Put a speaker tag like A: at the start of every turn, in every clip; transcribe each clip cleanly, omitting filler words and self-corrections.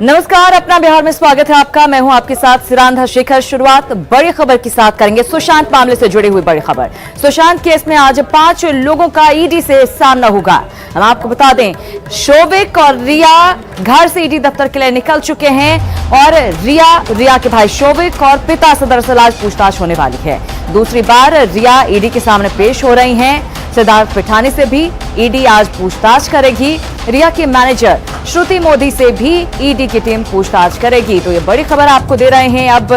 A: नमस्कार, अपना बिहार में स्वागत है आपका। मैं हूं आपके साथ सिरांधा शेखर। शुरुआत बड़ी खबर के साथ करेंगे, सुशांत मामले से जुड़ी हुई बड़ी खबर। सुशांत केस में आज 5 लोगों का ईडी से सामना होगा। हम आपको बता दें, शोविक और रिया घर से ईडी दफ्तर के लिए निकल चुके हैं और रिया के भाई शोविक और पिता से दरअसल आज पूछताछ होने वाली है। दूसरी बार रिया ईडी के सामने पेश हो रही हैं। सिद्धार्थ पिठानी से भी ईडी आज पूछताछ करेगी। रिया के मैनेजर श्रुति मोदी से भी ईडी की टीम पूछताछ करेगी। तो ये बड़ी खबर आपको दे रहे हैं। अब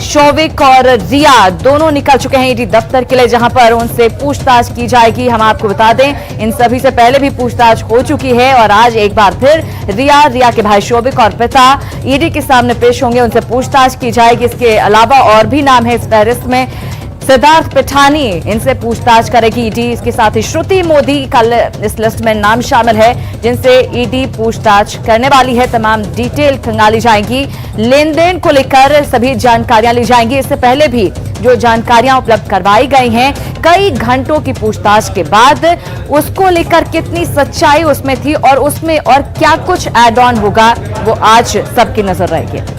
A: शोविक और रिया दोनों निकल चुके हैं ईडी दफ्तर के लिए, जहां पर उनसे पूछताछ की जाएगी। हम आपको बता दें, इन सभी से पहले भी पूछताछ हो चुकी है और आज एक बार फिर रिया के भाई शोविक और पिता ईडी के सामने पेश होंगे, उनसे पूछताछ की जाएगी। इसके अलावा और भी नाम है इस फहरिस्त में। सिद्धार्थ पिठानी, इनसे पूछताछ करेगी ईडी। इसके साथ ही श्रुति मोदी कल इस लिस्ट में नाम शामिल है, जिनसे ईडी पूछताछ करने वाली है। तमाम डिटेल खंगाली जाएंगी, लेन देन को लेकर सभी जानकारियां ली जाएंगी। इससे पहले भी जो जानकारियां उपलब्ध करवाई गई हैं कई घंटों की पूछताछ के बाद, उसको लेकर कितनी सच्चाई उसमें थी और उसमें और क्या कुछ एड ऑन होगा, वो आज सबकी नजर रहेगी।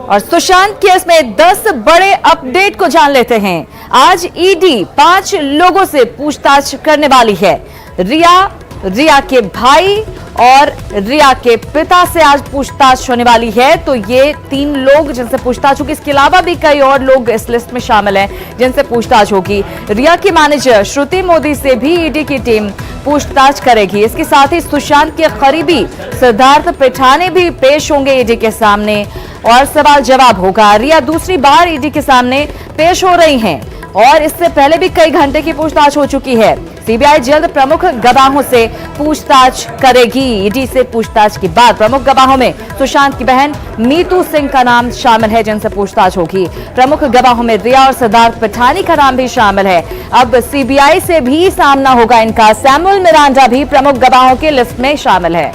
A: और सुशांत केस में 10 बड़े अपडेट को जान लेते हैं। आज ईडी 5 लोगों से पूछताछ करने वाली है। रिया के भाई और रिया के पिता से आज पूछताछ होने वाली है। तो ये 3 लोग जिनसे पूछताछ होगी। इसके अलावा भी कई और लोग इस लिस्ट में शामिल हैं जिनसे पूछताछ होगी। रिया की मैनेजर श्रुति मोदी से भी ईडी की टीम पूछताछ करेगी। इसके साथ ही सुशांत के करीबी सिद्धार्थ पिठानी भी पेश होंगे ईडी के सामने और सवाल जवाब होगा। रिया दूसरी बार ईडी के सामने पेश हो रही हैं और इससे पहले भी कई घंटे की पूछताछ हो चुकी है। सीबीआई जल्द प्रमुख गवाहों से पूछताछ करेगी। ईडी से पूछताछ के बाद प्रमुख गवाहों में सुशांत की बहन मीतू सिंह का नाम शामिल है, जिनसे पूछताछ होगी। प्रमुख गवाहों में रिया और सिद्धार्थ पिठानी का नाम भी शामिल है। अब सीबीआई से भी सामना होगा इनका। सैमुअल मिरांडा भी प्रमुख गवाहों की लिस्ट में शामिल है।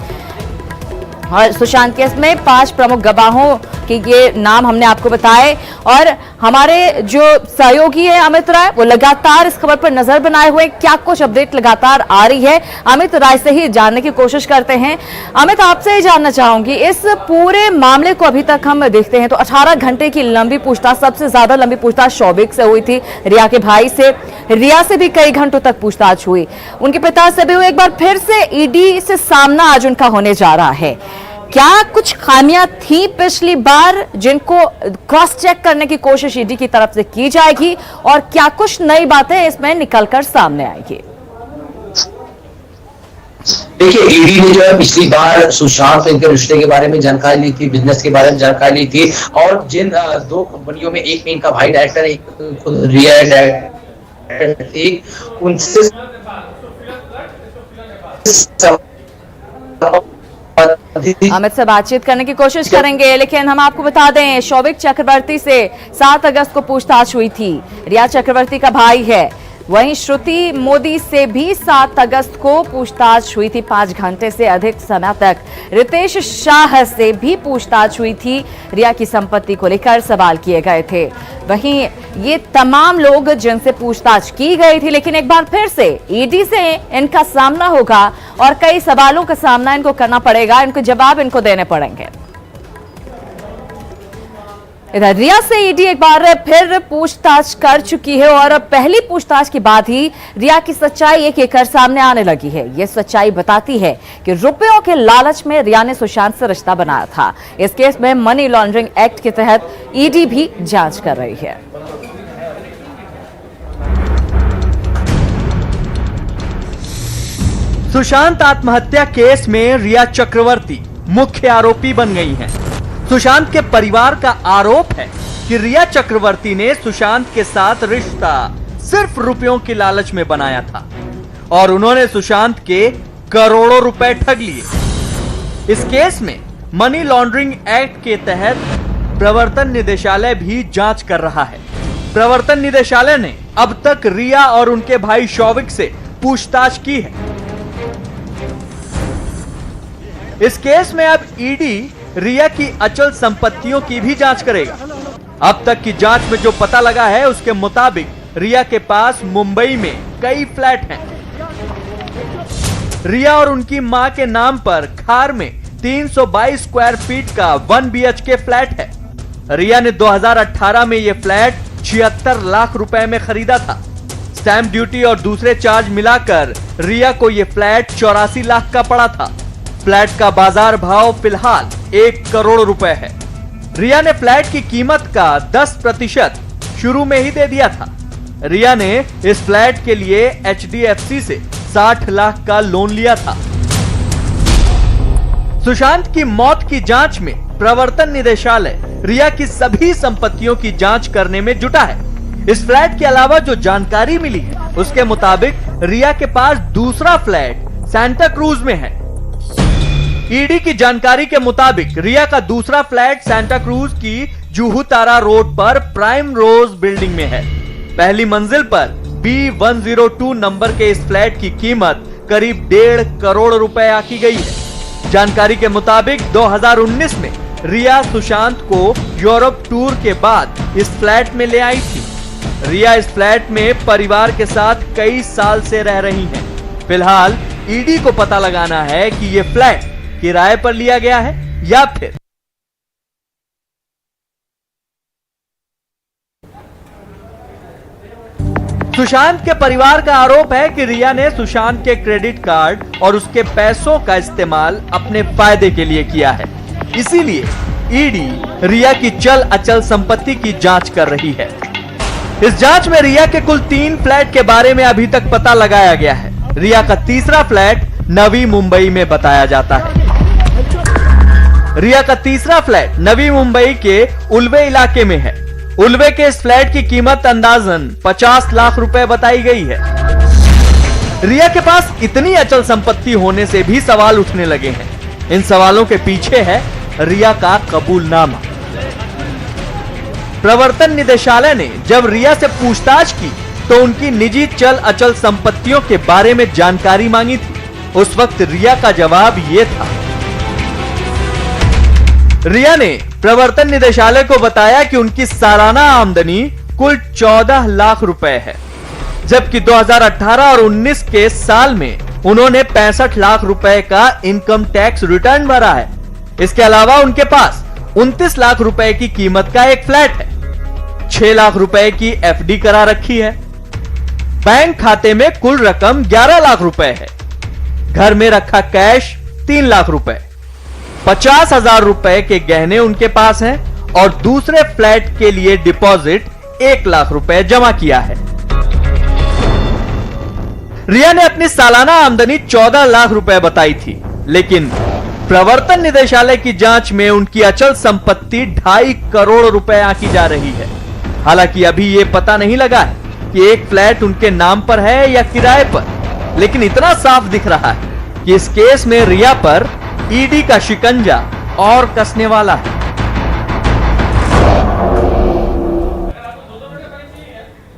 A: और सुशांत केस में 5 प्रमुख गवाहों कि ये नाम हमने आपको बताए और हमारे जो सहयोगी है अमित राय, वो लगातार इस खबर पर नजर बनाए हुए। क्या कुछ अपडेट लगातार आ रही है, अमित राय से ही जानने की कोशिश करते हैं। अमित, आपसे ही जानना चाहूंगी, इस पूरे मामले को अभी तक हम देखते हैं तो 18 घंटे की लंबी पूछताछ, सबसे ज्यादा लंबी पूछताछ शोविक से हुई थी, रिया के भाई से, रिया से भी कई घंटों तक पूछताछ हुई, उनके पिता से भी हुई। एक बार फिर से ईडी से सामना आज उनका होने जा रहा है। क्या कुछ खामियां थी पिछली बार जिनको क्रॉस चेक करने की कोशिश ईडी की तरफ से की जाएगी और क्या कुछ नई बातें इसमें निकलकर सामने आएगी?
B: देखिए, ईडी ने जो है पिछली बार सुशांत इनके रिश्ते के बारे में जानकारी ली थी, बिजनेस के बारे में जानकारी ली थी और जिन 2 कंपनियों में, एक में इनका भाई डायरेक्टर, एक खुद रिया डायरेक्टर थी, उनसे
A: अमित से बातचीत करने की कोशिश करेंगे, लेकिन हम आपको बता दें शोविक चक्रवर्ती से 7 अगस्त को पूछताछ हुई थी। रिया चक्रवर्ती का भाई है। वहीं श्रुति मोदी से भी 7 अगस्त को पूछताछ हुई थी, 5 घंटे से अधिक समय तक। रितेश शाह से भी पूछताछ हुई थी, रिया की संपत्ति को लेकर सवाल किए गए थे। वहीं ये तमाम लोग जिनसे पूछताछ की गई थी, लेकिन एक बार फिर से ईडी से इनका सामना होगा और कई सवालों का सामना इनको करना पड़ेगा, इनको जवाब इनको देने पड़ेंगे। इधर रिया से ईडी एक बार फिर पूछताछ कर चुकी है और पहली पूछताछ के बाद ही रिया की सच्चाई एक सामने आने लगी है। यह सच्चाई बताती है कि रुपयों के लालच में रिया ने सुशांत से रिश्ता बनाया था। इस केस में मनी लॉन्ड्रिंग एक्ट के तहत ईडी भी जांच कर रही है।
C: सुशांत आत्महत्या केस में रिया चक्रवर्ती मुख्य आरोपी बन गई हैं। सुशांत के परिवार का आरोप है कि रिया चक्रवर्ती ने सुशांत के साथ रिश्ता सिर्फ रुपयों की लालच में बनाया था और उन्होंने सुशांत के करोड़ों रुपए ठग लिए। इस केस में मनी लॉन्ड्रिंग एक्ट के तहत प्रवर्तन निदेशालय भी जांच कर रहा है। प्रवर्तन निदेशालय ने अब तक रिया और उनके भाई शोविक से पूछताछ की है। इस केस में अब ईडी रिया की अचल संपत्तियों की भी जांच करेगा। अब तक की जांच में जो पता लगा है उसके मुताबिक रिया के पास मुंबई में कई फ्लैट हैं। रिया और उनकी मां के नाम पर खार में 322 स्क्वायर फीट का 1 BHK फ्लैट है। रिया ने 2018 में यह फ्लैट 76 लाख रुपए में खरीदा था। स्टैंप ड्यूटी और दूसरे चार्ज मिलाकर रिया को यह फ्लैट 84 लाख का पड़ा था। फ्लैट का बाजार भाव फिलहाल 1 करोड़ रुपए है। रिया ने फ्लैट की कीमत का 10% शुरू में ही दे दिया था। रिया ने इस फ्लैट के लिए HDFC से 60 लाख का लोन लिया था। सुशांत की मौत की जांच में प्रवर्तन निदेशालय रिया की सभी संपत्तियों की जांच करने में जुटा है। इस फ्लैट के अलावा जो जानकारी मिली है उसके मुताबिक रिया के पास दूसरा फ्लैट सांता क्रूज में है। ईडी की जानकारी के मुताबिक रिया का दूसरा फ्लैट सांता क्रूज की जुहू तारा रोड पर प्राइम रोज बिल्डिंग में है। पहली मंजिल पर B102 नंबर के इस फ्लैट की कीमत करीब 1.5 करोड़ रुपए आकी गई है। जानकारी के मुताबिक 2019 में रिया सुशांत को यूरोप टूर के बाद इस फ्लैट में ले आई थी। रिया इस फ्लैट में परिवार के साथ कई साल से रह रही हैं। फिलहाल ईडी को पता लगाना है कि यह फ्लैट किराए पर लिया गया है या फिर सुशांत के परिवार का आरोप है कि रिया ने सुशांत के क्रेडिट कार्ड और उसके पैसों का इस्तेमाल अपने फायदे के लिए किया है। इसीलिए ईडी रिया की चल अचल संपत्ति की जांच कर रही है। इस जांच में रिया के कुल 3 फ्लैट के बारे में अभी तक पता लगाया गया है। रिया का तीसरा फ्लैट नवी मुंबई में बताया जाता है। रिया का तीसरा फ्लैट नवी मुंबई के उल्वे इलाके में है। उल्वे के इस फ्लैट की कीमत अंदाजन 50 लाख रुपए बताई गई है। रिया के पास इतनी अचल संपत्ति होने से भी सवाल उठने लगे हैं। इन सवालों के पीछे है रिया का कबूलनामा। प्रवर्तन निदेशालय ने जब रिया से पूछताछ की तो उनकी निजी चल अचल संपत्तियों के बारे में जानकारी मांगी थी। उस वक्त रिया का जवाब ये था। रिया ने प्रवर्तन निदेशालय को बताया कि उनकी सालाना आमदनी कुल 14 लाख रुपए है, जबकि 2018 और 19 के साल में उन्होंने 65 लाख रुपए का इनकम टैक्स रिटर्न भरा है। इसके अलावा उनके पास 29 लाख रुपए की कीमत का एक फ्लैट है। 6 लाख रुपए की FD करा रखी है। बैंक खाते में कुल रकम 11 लाख रुपए है। घर में रखा कैश 3 लाख रुपए, 50,000 रुपए के गहने उनके पास हैं और दूसरे फ्लैट के लिए डिपॉजिट 1 लाख रुपए जमा किया है। रिया ने अपनी सालाना आमदनी 14 लाख रुपए बताई थी, लेकिन प्रवर्तन निदेशालय की जांच में उनकी अचल संपत्ति 2.5 करोड़ रुपए आंकी जा रही है। हालांकि अभी यह पता नहीं लगा है कि एक फ्लैट उनके नाम पर है या किराए पर, लेकिन इतना साफ दिख रहा है कि इस केस में रिया पर ईडी का शिकंजा और कसने वाला है।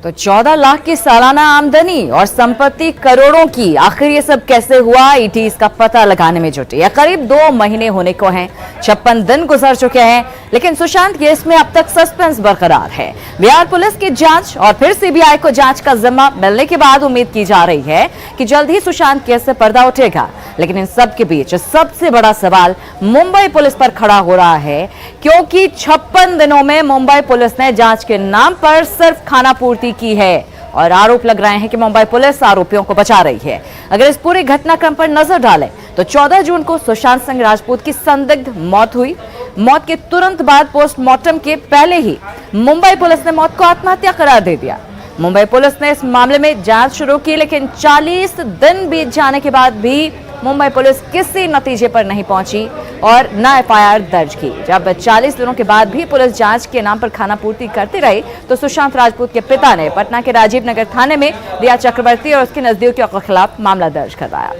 A: तो 14 लाख की सालाना आमदनी और संपत्ति करोड़ों की, आखिर ये सब कैसे हुआ? ईडी इसका पता लगाने में जुटी है। करीब 2 महीने होने को हैं, 56 दिन गुजर चुके हैं, लेकिन सुशांत केस में अब तक सस्पेंस बरकरार है। बिहार पुलिस की जांच और फिर सीबीआई को जांच का जिम्मा मिलने के बाद उम्मीद की जा रही है कि जल्द ही सुशांत केस से पर्दा उठेगा। लेकिन इन सब के बीच सबसे बड़ा सवाल मुंबई पुलिस पर खड़ा हो रहा है, क्योंकि 56 दिनों में मुंबई पुलिस ने जांच के नाम पर सिर्फ खानापूर्ति की है और आरोप लग रहे हैं कि मुंबई पुलिस आरोपियों को बचा रही है। अगर इस पूरे घटनाक्रम पर नजर डालें तो 14 जून को सुशांत सिंह राजपूत की संदिग्ध मौत हुई। मौत के तुरंत बाद पोस्टमार्टम के पहले ही मुंबई पुलिस ने मौत को आत्महत्या करार दे दिया। मुंबई पुलिस ने इस मामले में जांच शुरू की, लेकिन 40 दिन बीत जाने के बाद भी मुंबई पुलिस किसी नतीजे पर नहीं पहुंची और न FIR दर्ज की। जब 40 दिनों के बाद भी पुलिस जांच के नाम पर खानापूर्ति करती रही तो सुशांत राजपूत के पिता ने पटना के राजीव नगर थाने में रिया चक्रवर्ती और उसके नजदीकियों के खिलाफ मामला दर्ज करवाया।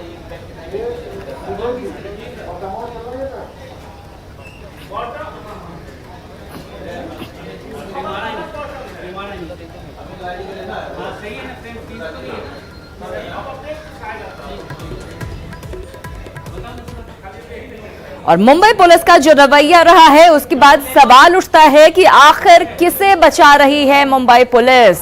A: और मुंबई पुलिस का जो रवैया रहा है उसके बाद सवाल उठता है कि आखिर किसे बचा रही है मुंबई पुलिस?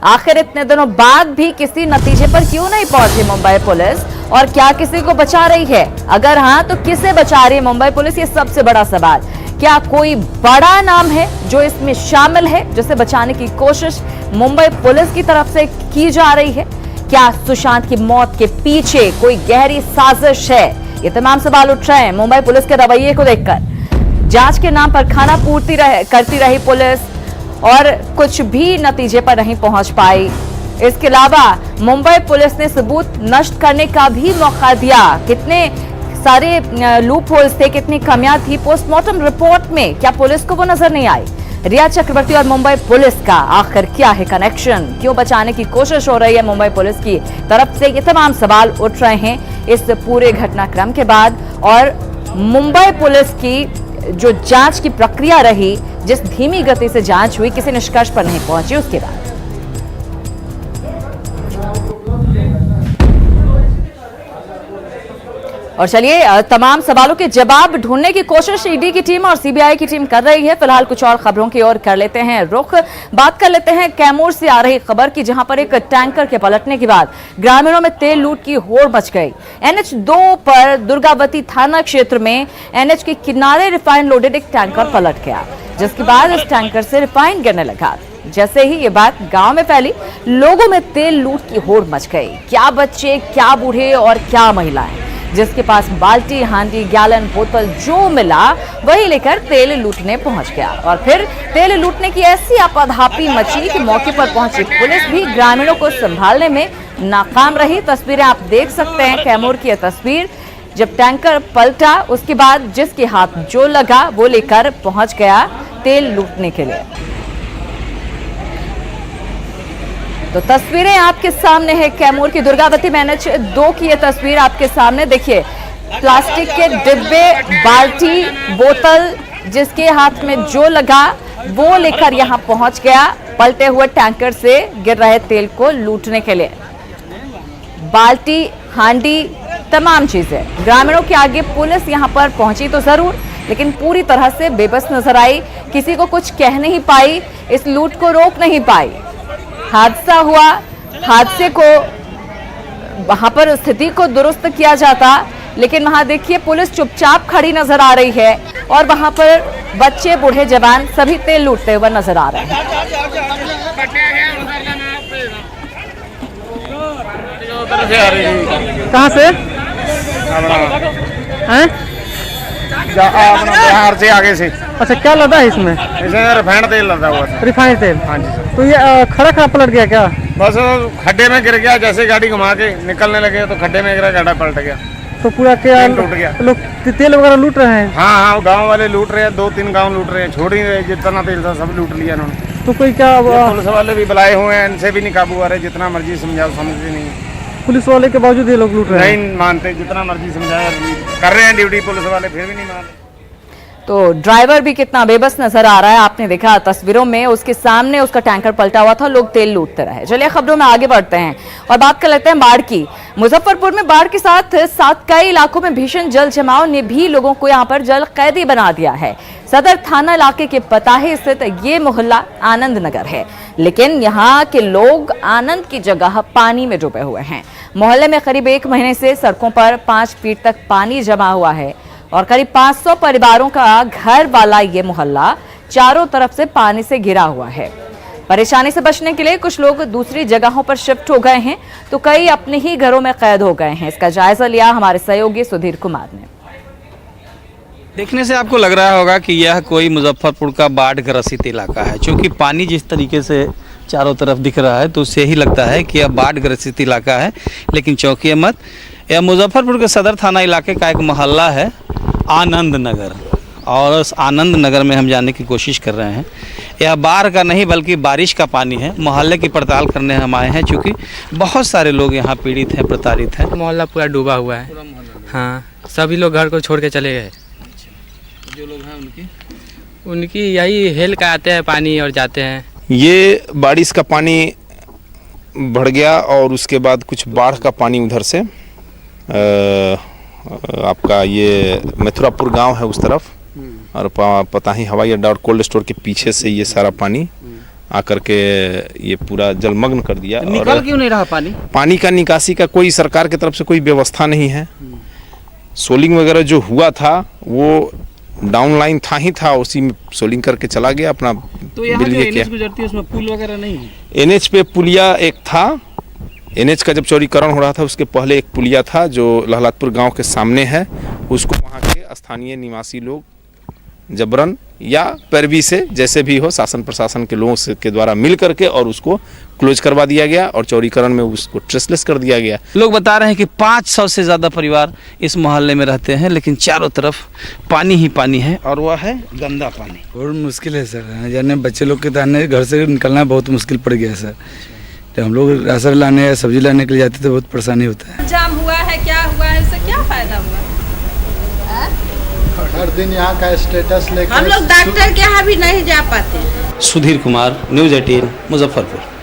A: आखिर इतने दिनों बाद भी किसी नतीजे पर क्यों नहीं पहुंची मुंबई पुलिस? और क्या किसी को बचा रही है? अगर हाँ तो किसे बचा रही है मुंबई पुलिस? ये सबसे बड़ा सवाल। क्या कोई बड़ा नाम है जो इसमें शामिल है, जिसे बचाने की कोशिश मुंबई पुलिस की तरफ से की जा रही है? क्या सुशांत की मौत के पीछे कोई गहरी साजिश है? ये तमाम सवाल उठ रहे हैं मुंबई पुलिस के रवैये को देखकर। जांच के नाम पर खाना पूर्ति करती रही पुलिस और कुछ भी नतीजे पर नहीं पहुंच पाई। इसके अलावा मुंबई पुलिस ने सबूत नष्ट करने का भी मौका दिया। कितने सारे लूप होल्स थे, कितनी कमियां थी पोस्टमार्टम रिपोर्ट में, क्या पुलिस को वो नजर नहीं आई? रिया चक्रवर्ती और मुंबई पुलिस का आखिर क्या है कनेक्शन? क्यों बचाने की कोशिश हो रही है मुंबई पुलिस की तरफ से? ये तमाम सवाल उठ रहे हैं इस पूरे घटनाक्रम के बाद। और मुंबई पुलिस की जो जांच की प्रक्रिया रही, जिस धीमी गति से जांच हुई, किसी निष्कर्ष पर नहीं पहुंची उसके बाद। और चलिए तमाम सवालों के जवाब ढूंढने की कोशिश ईडी की टीम और सीबीआई की टीम कर रही है। फिलहाल कुछ और खबरों की ओर कर लेते हैं रुख। बात कर लेते हैं कैमूर से आ रही खबर की, जहां पर एक टैंकर के पलटने के बाद ग्रामीणों में तेल लूट की होड़ मच गई। NH2 पर दुर्गावती थाना क्षेत्र में NH के किनारे रिफाइंड लोडेड एक टैंकर पलट गया, जिसके बाद इस टैंकर से रिफाइंड गिरने लगा। जैसे ही ये बात गांव में फैली, लोगों में तेल लूट की होड़ मच गई। क्या बच्चे, क्या बूढ़े और क्या महिलाएं, जिसके पास बाल्टी, हांडी, गैलन, बोतल जो मिला वही लेकर तेल लूटने पहुंच गया। और फिर तेल लूटने की ऐसी आपाधापी मची कि मौके पर पहुंची पुलिस भी ग्रामीणों को संभालने में नाकाम रही। तस्वीरें आप देख सकते हैं, कैमूर की यह तस्वीर, जब टैंकर पलटा उसके बाद जिसके हाथ जो लगा वो लेकर पहुंच गया तेल लूटने के लिए। तो तस्वीरें आपके सामने है कैमूर की दुर्गावती में NH2 की ये तस्वीर आपके सामने। देखिए, प्लास्टिक के डिब्बे, बाल्टी, बोतल, जिसके हाथ में जो लगा वो लेकर यहां पहुंच गया पलटे हुए टैंकर से गिर रहे तेल को लूटने के लिए। बाल्टी, हांडी, तमाम चीजें। ग्रामीणों के आगे पुलिस यहां पर पहुंची तो जरूर, लेकिन पूरी तरह से बेबस नजर आई। किसी को कुछ कह नहीं पाई, इस लूट को रोक नहीं पाई। हादसा हुआ, हादसे को वहां पर स्थिति को दुरुस्त किया जाता, लेकिन वहां देखिए पुलिस चुपचाप खड़ी नजर आ रही है और वहां पर बच्चे, बूढ़े, जवान सभी तेल लूटते हुए नजर आ रहे हैं।
D: कहाँ से हैं?
E: अपना बिहार से आगे से।
D: अच्छा, क्या लदा है इसमें?
E: इसमें रिफाइंड तेल लदा हुआ था।
D: रिफाइंड तेल?
E: हाँ जी सर।
D: तो ये खड़ा पलट गया क्या?
E: बस खड्डे में गिर गया, जैसे गाड़ी घुमा के निकलने लगे तो खड्डे में गिरा, गाड़ा पलट गया।
D: तो पूरा क्या
E: टूट गया।
D: लोग तेल वगैरह लूट रहे हैं?
E: हाँ, गांव वाले लूट रहे हैं, 2-3 गांव लूट रहे हैं, छोड़ ही रहे। जितना तेल था सब लूट लिया इन्होंने।
D: तो कोई क्या
E: पुलिस वाले भी बुलाए हुए हैं, इनसे भी नहीं काबू आ रहे। जितना मर्जी समझाओ समझते नहीं,
D: पुलिस वाले के बावजूद ये लोग लूट रहे हैं?
E: नहीं मानते। जितना मर्जी समझाया, कर रहे हैं ड्यूटी पुलिस वाले, फिर भी नहीं मान रहे।
A: तो ड्राइवर भी कितना बेबस नजर आ रहा है, आपने देखा तस्वीरों में, उसके सामने उसका टैंकर पलटा हुआ था, लोग तेल लूटते रहे। चलिए खबरों में आगे बढ़ते हैं और बात कर लेते हैं बाढ़ की। मुजफ्फरपुर में बाढ़ के साथ कई इलाकों में भीषण जल जमाव ने भी लोगों को यहां पर जल कैदी बना दिया है। सदर थाना इलाके के पताहे स्थित ये मोहल्ला आनंद नगर है, लेकिन यहाँ के लोग आनंद की जगह पानी में डूबे हुए हैं। मोहल्ले में करीब 1 महीने से सड़कों पर 5 फीट तक पानी जमा हुआ है और करीब 500 परिवारों का घर वाला ये मोहल्ला चारों तरफ से पानी से घिरा हुआ है। परेशानी से बचने के लिए कुछ लोग दूसरी जगहों पर शिफ्ट हो गए हैं, तो कई अपने ही घरों में कैद हो गए हैं। इसका जायजा लिया हमारे सहयोगी सुधीर कुमार ने।
F: देखने से आपको लग रहा होगा कि यह कोई मुजफ्फरपुर का बाढ़ ग्रसित इलाका है, क्योंकि पानी जिस तरीके से चारों तरफ दिख रहा है तो उससे ही लगता है कि यह बाढ़ ग्रसित इलाका है। लेकिन चौंकिए मत, यह मुजफ्फरपुर के सदर थाना इलाके का एक मोहल्ला है आनंद नगर, और उस आनंद नगर में हम जाने की कोशिश कर रहे हैं। यह बाढ़ का नहीं बल्कि बारिश का पानी है। मोहल्ले की पड़ताल करने हम आए हैं, क्योंकि बहुत सारे लोग यहाँ पीड़ित हैं, प्रताड़ित हैं।
G: मोहल्ला पूरा डूबा हुआ है। हाँ, सभी लोग घर को छोड़ के चले गए।
F: जो लोग हैं
G: उनकी यही हेल का आते हैं पानी और जाते हैं।
H: ये बारिश का पानी बढ़ गया और उसके बाद कुछ बाढ़ का पानी उधर से आपका ये मथुरापुर गांव है उस तरफ, और पता ही हवाई अड्डा और कोल्ड स्टोर के पीछे से ये सारा पानी आकर के ये पूरा जलमग्न कर दिया।
F: निकल क्यों नहीं रहा पानी?
H: पानी का निकासी का कोई सरकार की तरफ से कोई व्यवस्था नहीं है। सोलिंग वगैरह जो हुआ था वो डाउन लाइन था ही था, उसी में सोलिंग करके चला गया अपना।
F: तो यहाँ जो एनएच गुजरती है उसमें पुल वगैरह नहीं है?
H: एनएच पे पुलिया एक था। एनएच का जब चौड़ीकरण हो रहा था उसके पहले एक पुलिया था जो लहलादपुर गांव के सामने है। उसको वहाँ के स्थानीय निवासी लोग जबरन या पैरवी से जैसे भी हो शासन प्रशासन के लोगों से के द्वारा मिल करके और उसको क्लोज करवा दिया गया और चौड़ीकरण में उसको ट्रेसलेस कर दिया गया।
F: लोग बता रहे हैं कि 500 से ज़्यादा परिवार इस मोहल्ले में रहते हैं, लेकिन चारों तरफ पानी ही पानी है और वह है गंदा पानी।
I: बहुत मुश्किल है सर, यानी बच्चे लोग के ताने घर से निकलना बहुत मुश्किल पड़ गया है सर। जब हम लोग राशन लाने या सब्जी लाने के लिए जाते तो बहुत परेशानी होता है।
J: जाम हुआ है, क्या हुआ है, इससे क्या फायदा हुआ?
K: हर दिन यहाँ का स्टेटस लेकर
J: हम लोग डॉक्टर के यहाँ भी नहीं जा पाते।
F: सुधीर कुमार, न्यूज़ 18 मुजफ्फरपुर।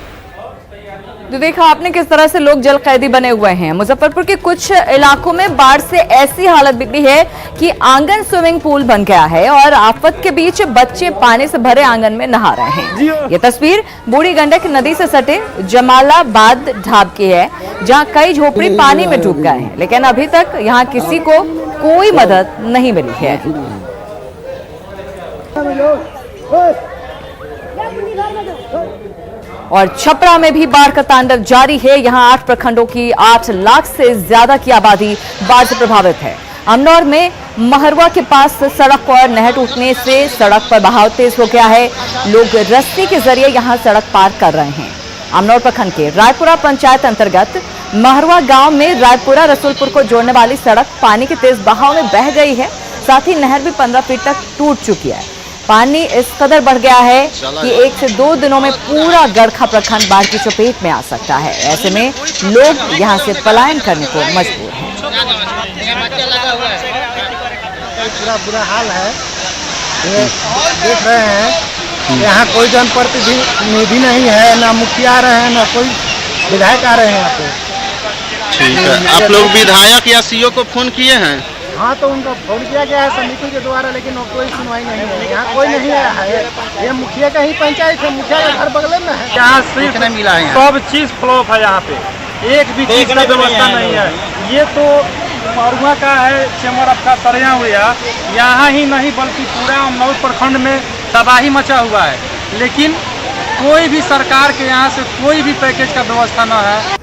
A: तो देखा आपने किस तरह से लोग जल कैदी बने हुए हैं। मुजफ्फरपुर के कुछ इलाकों में बाढ़ से ऐसी हालत बिगड़ी है कि आंगन स्विमिंग पूल बन गया है और आफत के बीच बच्चे पानी से भरे आंगन में नहा रहे हैं। ये तस्वीर बूढ़ी गंडक नदी से सटे जमालाबाद ढाब की है, जहां कई झोपड़ी पानी में डूब गए हैं, लेकिन अभी तक यहां किसी को कोई मदद नहीं मिली है। और छपरा में भी बाढ़ का तांडव जारी है। यहां 8 प्रखंडों की 8 लाख से ज्यादा की आबादी बाढ़ से प्रभावित है। अमनौर में महरवा के पास सड़क और नहर टूटने से सड़क पर बहाव तेज हो गया है। लोग रस्सी के जरिए यहां सड़क पार कर रहे हैं। अमनौर प्रखंड के रायपुरा पंचायत अंतर्गत महरवा गांव में रायपुरा रसूलपुर को जोड़ने वाली सड़क पानी के तेज बहाव में बह गई है। साथ ही नहर भी 15 फीट तक टूट चुकी है। पानी इस कदर बढ़ गया है कि 1 से 2 दिनों में पूरा गड़खा प्रखंड बाढ़ की चपेट में आ सकता है। ऐसे में लोग यहां से पलायन करने को मजबूर हैं।
K: पूरा बुरा हाल है। ये देख रहे हैं यहाँ कोई जनप्रतिनिधि नहीं है, ना मुखिया आ रहे हैं, ना कोई विधायक आ रहे हैं यहाँ पे।
L: ठीक है, आप लोग विधायक या सीओ को फोन किए हैं?
K: हाँ, तो उनको फोन किया गया है समिति के द्वारा, लेकिन कोई सुनवाई नहीं है। यहाँ कोई नहीं आया है। ये मुखिया का ही पंचायत है, मुखिया का घर बगल में है।
L: यहाँ सिर्फ नहीं मिला है,
D: सब चीज फ्लॉप है यहाँ पे, एक भी चीज का व्यवस्था नहीं है। ये तो मरुआ का है, चेमर का सरिया हुआ, यहाँ ही नहीं बल्कि पूरा अमनौर प्रखंड में तबाही मचा हुआ है, लेकिन कोई भी सरकार के यहाँ से कोई भी पैकेज का व्यवस्था न है।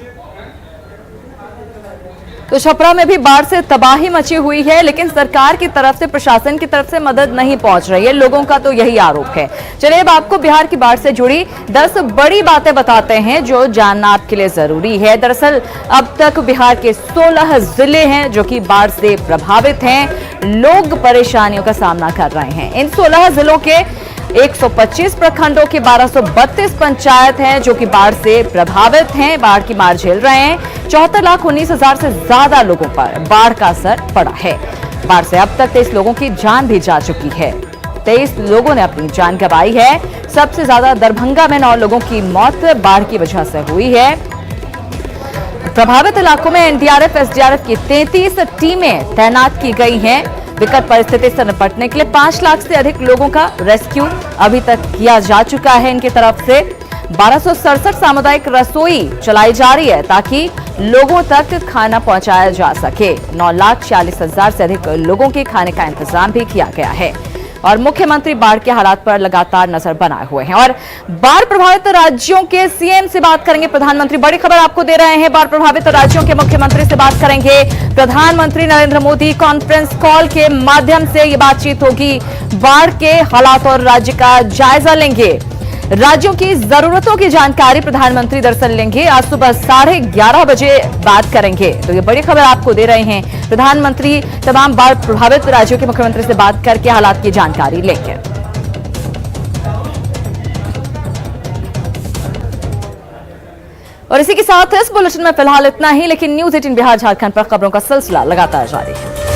A: तो छपरा में भी बाढ़ से तबाही मची हुई है, लेकिन सरकार की तरफ से, प्रशासन की तरफ से मदद नहीं पहुंच रही है। लोगों का तो यही आरोप है। चलिए अब आपको बिहार की बाढ़ से जुड़ी 10 बड़ी बातें बताते हैं जो जानना आपके लिए जरूरी है। दरअसल अब तक बिहार के 16 जिले हैं जो कि बाढ़ से प्रभावित हैं। लोग परेशानियों का सामना कर रहे हैं। इन 16 जिलों के 125 प्रखंडों के 1232 पंचायत हैं जो कि बाढ़ से प्रभावित हैं, बाढ़ की मार झेल रहे हैं। 74,19,000 से ज्यादा लोगों पर बाढ़ का असर पड़ा है। बाढ़ से अब तक 23 लोगों की जान भी जा चुकी है। 23 लोगों ने अपनी जान गंवाई है। सबसे ज्यादा दरभंगा में 9 लोगों की मौत बाढ़ की वजह से हुई है। प्रभावित इलाकों में एनडीआरएफ, एसडीआरएफ की 33 टीमें तैनात की गई हैं। विकट परिस्थिति से निपटने के लिए 5 लाख से अधिक लोगों का रेस्क्यू अभी तक किया जा चुका है। इनकी तरफ से 1267 सामुदायिक रसोई चलाई जा रही है ताकि लोगों तक खाना पहुंचाया जा सके। 9,46,000 से अधिक लोगों के खाने का इंतजाम भी किया गया है। और मुख्यमंत्री बाढ़ के हालात पर लगातार नजर बनाए हुए हैं और बाढ़ प्रभावित राज्यों के सीएम से बात करेंगे प्रधानमंत्री। बड़ी खबर आपको दे रहे हैं, बाढ़ प्रभावित राज्यों के मुख्यमंत्री से बात करेंगे प्रधानमंत्री नरेंद्र मोदी। कॉन्फ्रेंस कॉल के माध्यम से ये बातचीत होगी। बाढ़ के हालात और राज्य का जायजा लेंगे। राज्यों की जरूरतों की जानकारी प्रधानमंत्री दरअसल लेंगे। आज सुबह 11:30 बजे बात करेंगे। तो ये बड़ी खबर आपको दे रहे हैं, प्रधानमंत्री तमाम बाढ़ प्रभावित राज्यों के मुख्यमंत्री से बात करके हालात की जानकारी लेंगे। और इसी के साथ इस बुलेटिन में फिलहाल इतना ही, लेकिन न्यूज़ 18 बिहार झारखंड पर खबरों का सिलसिला लगातार जारी है।